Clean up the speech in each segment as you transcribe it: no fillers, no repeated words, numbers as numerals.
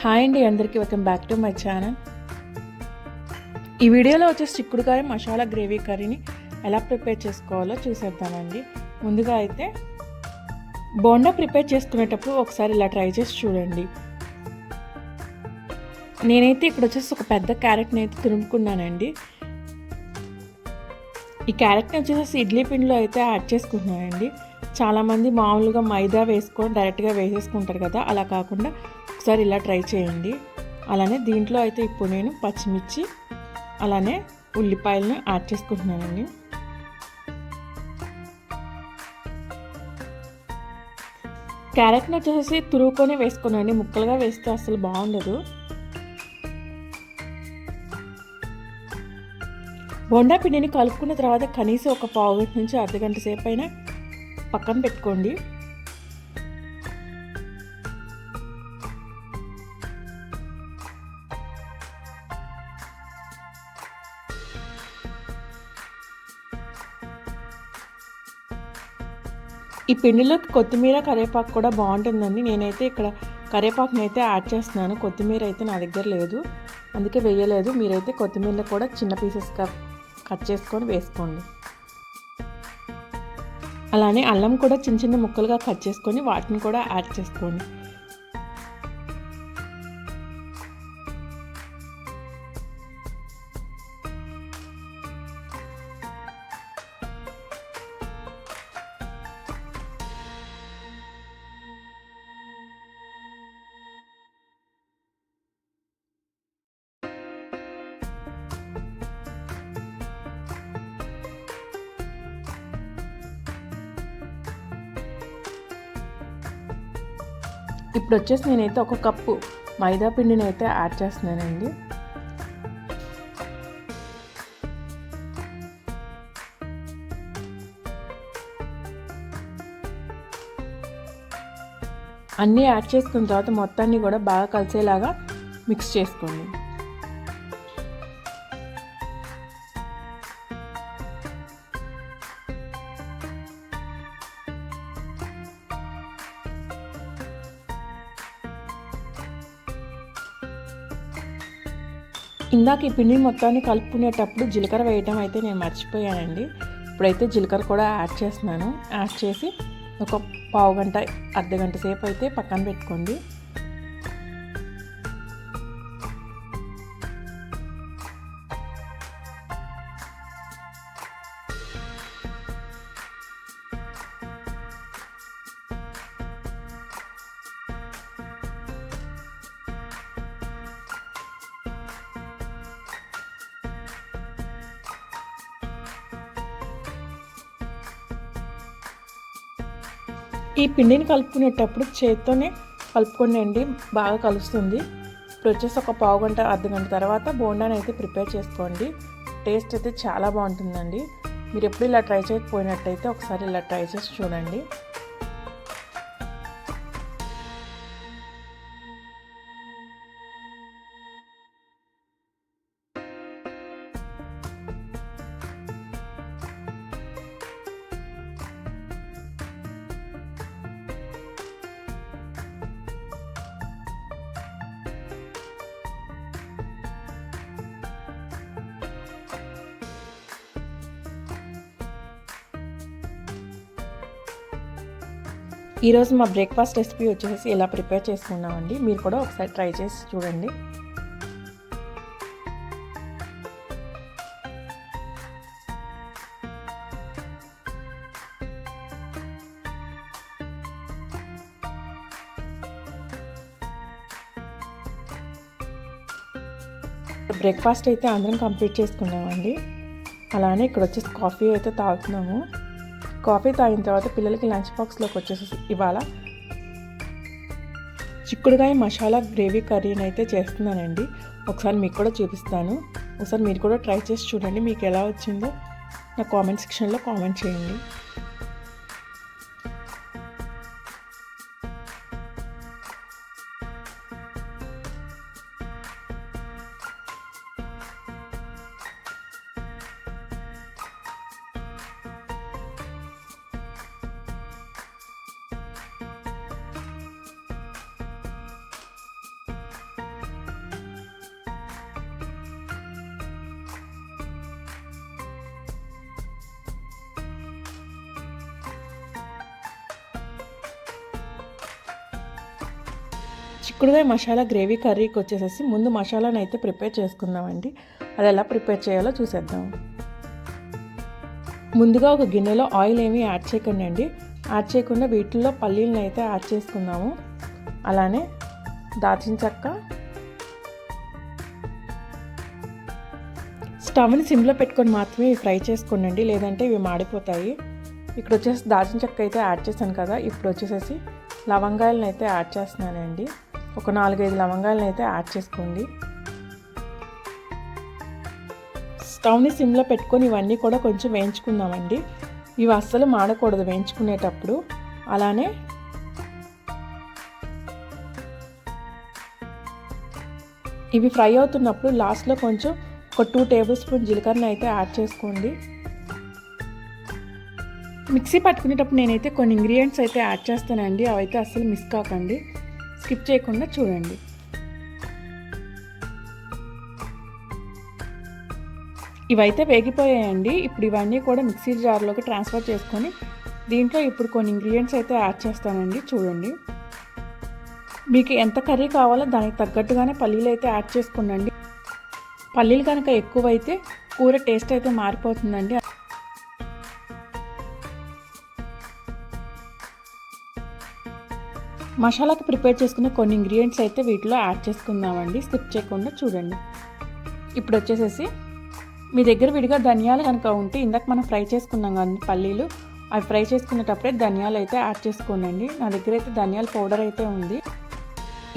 Hi అండి, అందరికీ welcome back to my channel. ఈ వీడియోలో వచ్చేసి చిక్కుడుకాయ మసాలా గ్రేవీ కర్రీని ఎలా ప్రిపేర్ చేసుకోవాలో చూసేద్దామండి. ముందుగా అయితే బోండా ప్రిపేర్ చేసుకునేటప్పుడు ఒకసారి ఇలా ట్రై చేసి చూడండి. నేనైతే ఇక్కడ వచ్చేసి ఒక పెద్ద క్యారెట్ని అయితే తురుముకున్నానండి. ఈ క్యారెట్ని వచ్చేసి ఇడ్లీ పిండిలో అయితే యాడ్ చేసుకుంటున్నానండి. చాలామంది మామూలుగా మైదా వేసుకొని డైరెక్ట్గా వేసేసుకుంటారు కదా, అలా కాకుండా ఒకసారి ఇలా ట్రై చేయండి. అలానే దీంట్లో అయితే ఇప్పుడు నేను పచ్చిమిర్చి అలానే ఉల్లిపాయలను యాడ్ చేసుకుంటున్నానండి. క్యారెట్ని వచ్చేసి తురుముకొని వేసుకున్నానండి, ముక్కలుగా వేస్తే అసలు బాగుండదు. బోండా పిండిని కలుపుకున్న తర్వాత కనీసం ఒక పావు గంట నుంచి అర్ధగంట సేపు అయినా పక్కన పెట్టుకోండి. ఈ పిండిలోకి కొత్తిమీర కరివేపాకు కూడా బాగుంటుందండి. నేనైతే ఇక్కడ కరివేపాకుని అయితే యాడ్ చేస్తున్నాను. కొత్తిమీర అయితే నా దగ్గర లేదు, అందుకే వేయలేదు. మీరైతే కొత్తిమీర కూడా చిన్న పీసెస్గా కట్ చేసుకొని వేసుకోండి. అలానే అల్లం కూడా చిన్న చిన్న ముక్కలుగా కట్ చేసుకొని వాటిని కూడా యాడ్ చేసుకోండి. ఇప్పుడు వచ్చేసి నేనైతే ఒక కప్పు మైదా పిండిని అయితే యాడ్ చేస్తున్నానండి. అన్నీ యాడ్ చేసుకున్న తర్వాత మొత్తాన్ని కూడా బాగా కలిసేలాగా మిక్స్ చేసుకోండి. ఇందాక ఈ పిండి మొత్తాన్ని కలుపుకునేటప్పుడు జీలకర్ర వేయడం అయితే నేను మర్చిపోయానండి. ఇప్పుడైతే జీలకర్ర కూడా యాడ్ చేస్తున్నాను. యాడ్ చేసి ఒక పావు గంట అర్ధగంట సేపు అయితే పక్కన పెట్టుకోండి. ఈ పిండిని కలుపుకునేటప్పుడు చేత్తోనే కలుపుకోండి, బాగా కలుస్తుంది. ఇప్పుడు వచ్చేసి ఒక పావు గంట అర్ధగంట తర్వాత బోండాని అయితే ప్రిపేర్ చేసుకోండి. టేస్ట్ అయితే చాలా బాగుంటుందండి. మీరు ఎప్పుడు ఇలా ట్రై చేయకపోయినట్టయితే ఒకసారి ఇలా ట్రై చేసి చూడండి. ఈరోజు మా బ్రేక్ఫాస్ట్ రెసిపీ వచ్చేసి ఇలా ప్రిపేర్ చేసుకున్నామండి. మీరు కూడా ఒకసారి ట్రై చేసి చూడండి. బ్రేక్ఫాస్ట్ అయితే అందరం కంప్లీట్ చేసుకున్నామండి. అలానే ఇక్కడ వచ్చేసి కాఫీ అయితే తాగుతున్నాము. కాఫీ తాగిన తర్వాత పిల్లలకి లంచ్ బాక్స్లోకి వచ్చేసి ఇవాళ చిక్కుడుకాయ మసాలా గ్రేవీ కర్రీని అయితే చేస్తున్నానండి. ఒకసారి మీకు కూడా చూపిస్తాను. ఒకసారి మీరు కూడా ట్రై చేసి చూడండి. మీకు ఎలా వచ్చిందో నా కామెంట్ సెక్షన్లో కామెంట్ చేయండి. చిక్కుడుకాయ మసాలా గ్రేవీ కర్రీకి వచ్చేసేసి ముందు మసాలాను అయితే ప్రిపేర్ చేసుకుందామండి. అది ఎలా ప్రిపేర్ చేయాలో చూసేద్దాం. ముందుగా ఒక గిన్నెలో ఆయిల్ ఏమీ యాడ్ చేయకండి అండి. యాడ్ చేయకుండా వీటిల్లో పల్లీలను అయితే యాడ్ చేసుకుందాము. అలానే దాల్చిన చెక్క, స్టవ్ని సిమ్లో పెట్టుకొని మాత్రమే ఇవి ఫ్రై చేసుకోండి, లేదంటే ఇవి మాడిపోతాయి. ఇక్కడ వచ్చేసి దాల్చిన చెక్క అయితే యాడ్ చేశాను కదా. ఇప్పుడు వచ్చేసేసి లవంగాయలను అయితే యాడ్ చేస్తున్నానండి. ఒక 4-5 లవంగాయలను అయితే యాడ్ చేసుకోండి. స్టవ్ని సిమ్లో పెట్టుకొని ఇవన్నీ కూడా కొంచెం వేయించుకుందామండి. ఇవి అస్సలు మాడకూడదు వేయించుకునేటప్పుడు. అలానే ఇవి ఫ్రై అవుతున్నప్పుడు లాస్ట్లో కొంచెం ఒక 2 టేబుల్ స్పూన్ జీలకర్రని అయితే యాడ్ చేసుకోండి. మిక్సీ పట్టుకునేటప్పుడు నేనైతే కొన్ని ఇంగ్రీడియంట్స్ అయితే యాడ్ చేస్తానండి. అవైతే అస్సలు మిస్ కాకండి, స్కిప్ చేయకుండా చూడండి. ఇవైతే వేగిపోయాయండి. ఇప్పుడు ఇవన్నీ కూడా మిక్సీ జార్లోకి ట్రాన్స్ఫర్ చేసుకొని దీంట్లో ఇప్పుడు కొన్ని ఇంగ్రీడియంట్స్ అయితే యాడ్ చేస్తానండి. చూడండి, మీకు ఎంత కర్రీ కావాలో దానికి తగ్గట్టుగానే పల్లీలు అయితే యాడ్ చేసుకోండి. పల్లీలు కనుక ఎక్కువైతే కూర టేస్ట్ అయితే మారిపోతుందండి. మసాలాకి ప్రిపేర్ చేసుకున్న కొన్ని ఇంగ్రీడియంట్స్ అయితే వీటిలో యాడ్ చేసుకుందామండి, స్కిప్ చేయకుండా చూడండి. ఇప్పుడు వచ్చేసేసి మీ దగ్గర విడిగా ధనియాలు కనుక ఉంటే, ఇందాక మనం ఫ్రై చేసుకున్నాం కానీ పల్లీలు, అవి ఫ్రై చేసుకునేటప్పుడే ధనియాలు అయితే యాడ్ చేసుకోండి. నా దగ్గర అయితే ధనియాల పౌడర్ అయితే ఉంది.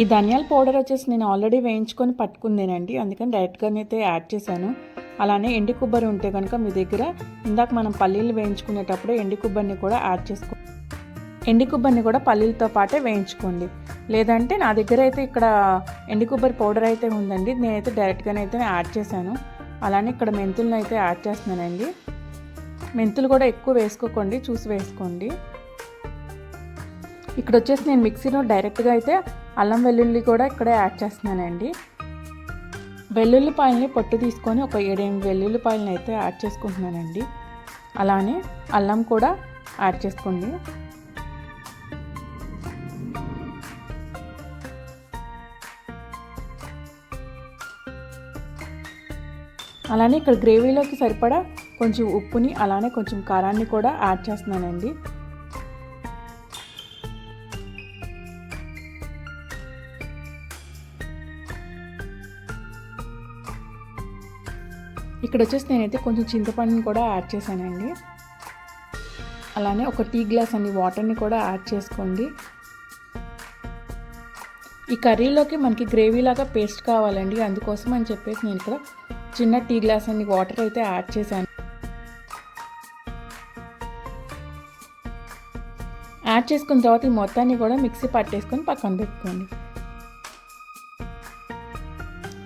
ఈ ధనియాల పౌడర్ వచ్చేసి నేను ఆల్రెడీ వేయించుకొని పట్టుకుందేనండి, అందుకని డైరెక్ట్గానే అయితే యాడ్ చేశాను. అలానే ఎండి కొబ్బరి ఉంటే కనుక మీ దగ్గర ఇందాక మనం పల్లీలు వేయించుకునేటప్పుడు ఎండి కొబ్బరిని కూడా యాడ్ చేసుకోండి. ఎండి కొబ్బరిని కూడా పల్లీలతో పాటే వేయించుకోండి. లేదంటే నా దగ్గర అయితే ఇక్కడ ఎండి కొబ్బరి పౌడర్ అయితే ఉందండి, నేనైతే డైరెక్ట్గానే అయితే యాడ్ చేశాను. అలానే ఇక్కడ మెంతులను అయితే యాడ్ చేస్తున్నానండి. మెంతులు కూడా ఎక్కువ వేసుకోకండి, చూసి వేసుకోండి. ఇక్కడ వచ్చేసి నేను మిక్సీలో డైరెక్ట్గా అయితే అల్లం వెల్లుల్లి కూడా ఇక్కడే యాడ్ చేస్తున్నానండి. వెల్లుల్లిపాయలని పొట్టు తీసుకొని ఒక 7-8 వెల్లుల్లిపాయలని అయితే యాడ్ చేసుకుంటున్నానండి. అలానే అల్లం కూడా యాడ్ చేసుకోండి. అలానే ఇక్కడ గ్రేవీలోకి సరిపడా కొంచెం ఉప్పుని అలానే కొంచెం కారాన్ని కూడా యాడ్ చేస్తున్నానండి. ఇక్కడ వచ్చేసి నేనైతే కొంచెం చింతపండుని కూడా యాడ్ చేశానండి. అలానే ఒక టీ గ్లాస్ అన్ని వాటర్ని కూడా యాడ్ చేసుకోండి. ఈ కర్రీలోకి మనకి గ్రేవీలాగా పేస్ట్ కావాలండి, అందుకోసం అని చెప్పేసి నేను ఇక్కడ చిన్న టీ గ్లాస్ అన్ని వాటర్ అయితే యాడ్ చేశాను. యాడ్ చేసుకున్న తర్వాత ఈ మొత్తాన్ని కూడా మిక్సీ పట్టేసుకొని పక్కన పెట్టుకోండి.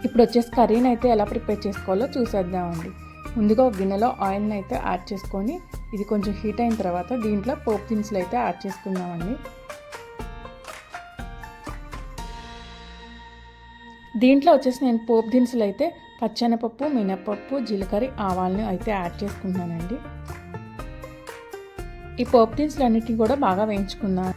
ఇప్పుడు వచ్చేసి కర్రీని అయితే ఎలా ప్రిపేర్ చేసుకోవాలో చూసేద్దామండి. ముందుగా ఒక గిన్నెలో ఆయిల్ని అయితే యాడ్ చేసుకొని ఇది కొంచెం హీట్ అయిన తర్వాత దీంట్లో పోపు దినుసులు అయితే యాడ్ చేసుకుందామండి. దీంట్లో వచ్చేసి నేను పోపు దినుసులు అయితే పచ్చెనపప్పు, మినపప్పు, జీలకర్ర, ఆవాలని అయితే యాడ్ చేసుకుంటున్నానండి. ఈ పోపు దినుసులు అన్నిటిని కూడా బాగా వేయించుకుందాం.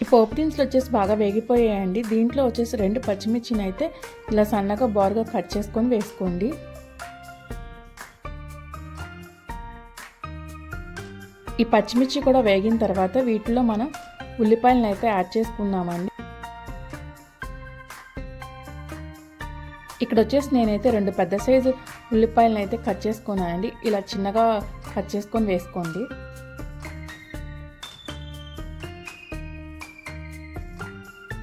ఈ పోపు దినుసులు వచ్చేసి బాగా వేగిపోయాయండి. దీంట్లో వచ్చేసి 2 పచ్చిమిర్చిని అయితే ఇలా సన్నగా బారుగా కట్ చేసుకొని వేసుకోండి. ఈ పచ్చిమిర్చి కూడా వేగిన తర్వాత వీటిలో మనం ఉల్లిపాయలను అయితే యాడ్ చేసుకుందామండి. ఇక్కడ వచ్చేసి నేనైతే 2 పెద్ద సైజు ఉల్లిపాయలను అయితే కట్ చేసుకున్నానండి. ఇలా చిన్నగా కట్ చేసుకొని వేసుకోండి.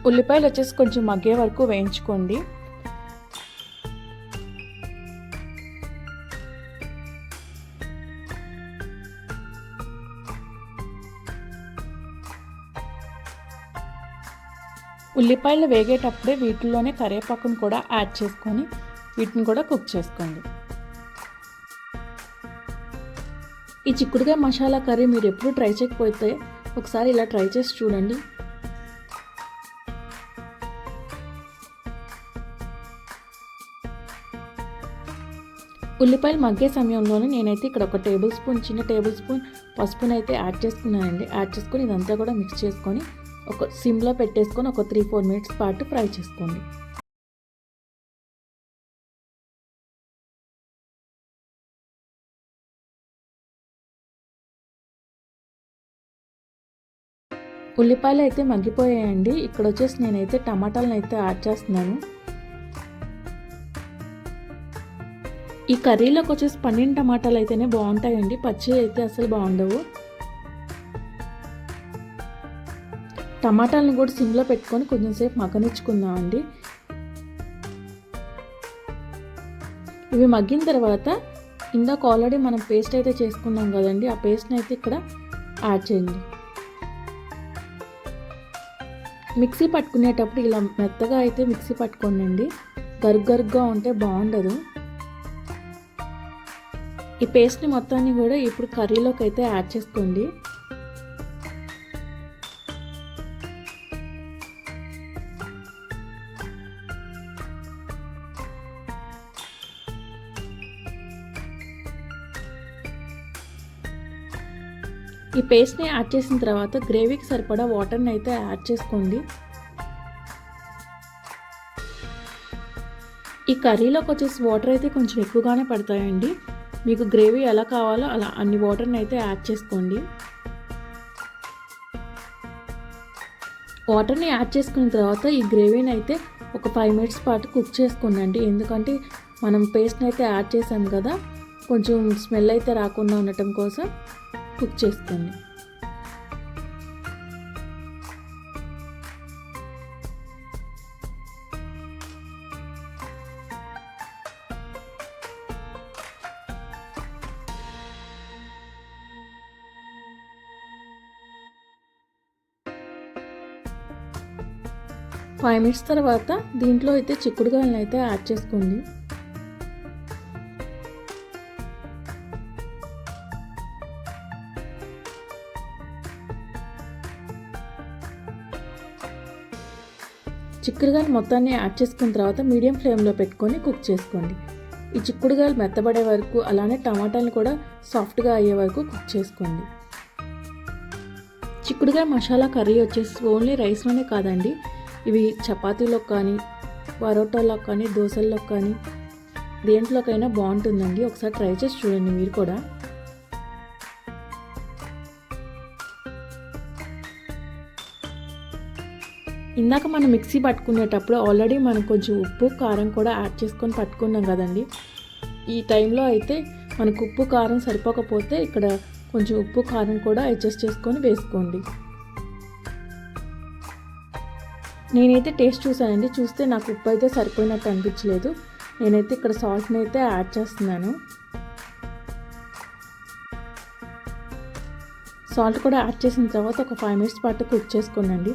ఉల్లిపాయలు వచ్చేసి కొంచెం మగ్గే వరకు వేయించుకోండి. ఉల్లిపాయలు వేగేటప్పుడే వీటిల్లోనే కరివేపాకును కూడా యాడ్ చేసుకొని వీటిని కూడా కుక్ చేసుకోండి. ఈ చిక్కుడుకాయ మసాలా కర్రీ మీరు ఎప్పుడు ట్రై చేయకపోతే ఒకసారి ఇలా ట్రై చేసి చూడండి. ఉల్లిపాయలు మగ్గే సమయంలోనే నేనైతే ఇక్కడ ఒక చిన్న టేబుల్ స్పూన్ పసుపునైతే యాడ్ చేసుకున్నానండి. యాడ్ చేసుకొని ఇదంతా కూడా మిక్స్ చేసుకొని ఒక సిమ్లో పెట్టేసుకొని ఒక 3-4 మినిట్స్ పాటు ఫ్రై చేసుకోండి. ఉల్లిపాయలు అయితే మగ్గిపోయాయండి. ఇక్కడ వచ్చేసి నేనైతే టమాటాలను అయితే యాడ్ చేస్తున్నాను. ఈ కర్రీలోకి వచ్చేసి పండిన టమాటాలు అయితేనే బాగుంటాయండి, పచ్చి అయితే అసలు బాగుండవు. టమాటాలను కూడా సిమ్లో పెట్టుకొని కొంచెం సేపు మగ్గనిచ్చుకుందామండి. ఇవి మగ్గిన తర్వాత ఇందాక ఆల్రెడీ మనం పేస్ట్ అయితే చేసుకున్నాం కదండి, ఆ పేస్ట్ని అయితే ఇక్కడ యాడ్ చేయండి. మిక్సీ పట్టుకునేటప్పుడు ఇలా మెత్తగా అయితే మిక్సీ పట్టుకోండి, గరుగ్గా ఉంటే బాగుండదు. ఈ పేస్ట్ని మొత్తాన్ని కూడా ఇప్పుడు కర్రీలోకి అయితే యాడ్ చేసుకోండి. ఈ పేస్ట్ని యాడ్ చేసిన తర్వాత గ్రేవీకి సరిపడా వాటర్ని అయితే యాడ్ చేసుకోండి. ఈ కర్రీలోకి వచ్చేసి వాటర్ అయితే కొంచెం ఎక్కువగానే పడతాయండి. మీకు గ్రేవీ ఎలా కావాలో అలా అన్ని వాటర్ని అయితే యాడ్ చేసుకోండి. వాటర్ని యాడ్ చేసుకున్న తర్వాత ఈ గ్రేవీని అయితే ఒక 5 మినిట్స్ పాటు కుక్ చేసుకోండి. ఎందుకంటే మనం పేస్ట్ని అయితే యాడ్ చేసాం కదా, కొంచెం స్మెల్ అయితే రాకుండా ఉండటం కోసం కుక్ చేసుకోండి. ఫైవ్ మినిట్స్ తర్వాత దీంట్లో అయితే చిక్కుడుకాయలను అయితే యాడ్ చేసుకోండి. చిక్కుడుకాయలు మొత్తాన్ని యాడ్ చేసుకున్న తర్వాత మీడియం ఫ్లేమ్లో పెట్టుకొని కుక్ చేసుకోండి. ఈ చిక్కుడుకాయలు మెత్తబడే వరకు, అలానే టమాటాలు కూడా సాఫ్ట్గా అయ్యే వరకు కుక్ చేసుకోండి. చిక్కుడుకాయ మసాలా కర్రీ వచ్చేసి ఓన్లీ రైస్లోనే కాదండి, ఇవి చపాతీలో కానీ, పరోటాలో కానీ, దోశల్లో కానీ దేంట్లోకైనా బాగుంటుందండి. ఒకసారి ట్రై చేసి చూడండి మీరు కూడా. ఇందాక మనం మిక్సీ పట్టుకునేటప్పుడు ఆల్రెడీ మనం కొంచెం ఉప్పు కారం కూడా యాడ్ చేసుకొని పట్టుకున్నాం కదండి. ఈ టైంలో అయితే మనకు ఉప్పు కారం సరిపోకపోతే ఇక్కడ కొంచెం ఉప్పు కారం కూడా అడ్జస్ట్ చేసుకొని వేసుకోండి. నేనైతే టేస్ట్ చూసానండి, చూస్తే నాకు ఉప్పు అయితే సరిపోయినట్టు అనిపించలేదు. నేనైతే ఇక్కడ సాల్ట్ని అయితే యాడ్ చేస్తున్నాను. సాల్ట్ కూడా యాడ్ చేసిన తర్వాత ఒక 5 మినిట్స్ పాటు కుక్ చేసుకోండి.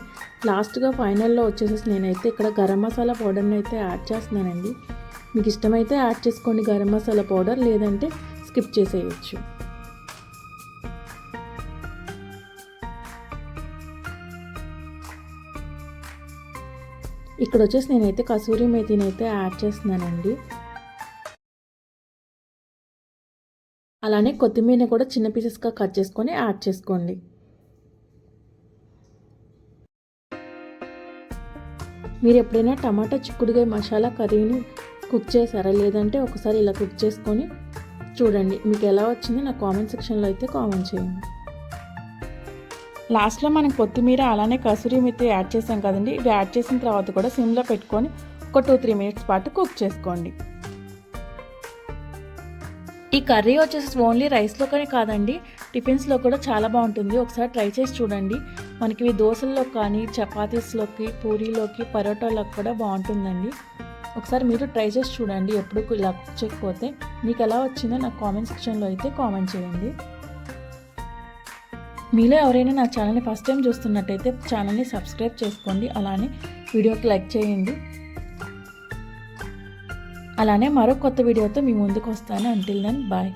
లాస్ట్గా ఫైనల్లో వచ్చేసేసి నేనైతే ఇక్కడ గరం మసాలా పౌడర్ని అయితే యాడ్ చేస్తున్నానండి. మీకు ఇష్టమైతే యాడ్ చేసుకోండి గరం మసాలా పౌడర్, లేదంటే స్కిప్ చేసేయచ్చు. ఇక్కడ వచ్చేసి నేనైతే కసూరి మేతిని అయితే యాడ్ చేస్తున్నానండి. అలానే కొత్తిమీరని కూడా చిన్న పీసెస్గా కట్ చేసుకొని యాడ్ చేసుకోండి. మీరు ఎప్పుడైనా టమాటా చిక్కుడుకాయ మసాలా కర్రీని కుక్ చేశారా? లేదంటే ఒకసారి ఇలా కుక్ చేసుకొని చూడండి, మీకు ఎలా వచ్చిందో నా కామెంట్ సెక్షన్లో అయితే కామెంట్ చేయండి. లాస్ట్లో మనం కొత్తిమీర అలానే కసూరి మేతి యాడ్ చేసాం కదండి, ఇవి యాడ్ చేసిన తర్వాత కూడా సిమ్లో పెట్టుకొని ఒక 2-3 మినిట్స్ పాటు కుక్ చేసుకోండి. ఈ కర్రీ వచ్చేసి ఓన్లీ రైస్లో కానీ కాదండి, టిఫిన్స్లో కూడా చాలా బాగుంటుంది. ఒకసారి ట్రై చేసి చూడండి. మనకి ఇవి దోశల్లో కానీ, చపాతీస్లోకి, పూరీలోకి, పరోటాలోకి కూడా బాగుంటుందండి. ఒకసారి మీరు ట్రై చేసి చూడండి. ఎప్పుడు ఇలా కుక్ చేయకపోతే మీకు ఎలా వచ్చిందో నాకు కామెంట్ సెక్షన్లో అయితే కామెంట్ చేయండి. మీలో ఎవరైనా నా ఛానల్ని ఫస్ట్ టైం చూస్తున్నట్టయితే ఛానల్ని సబ్స్క్రైబ్ చేసుకోండి. అలానే వీడియోకి లైక్ చేయండి. అలానే మరో కొత్త వీడియోతో మీ ముందుకు వస్తాను. Until then bye.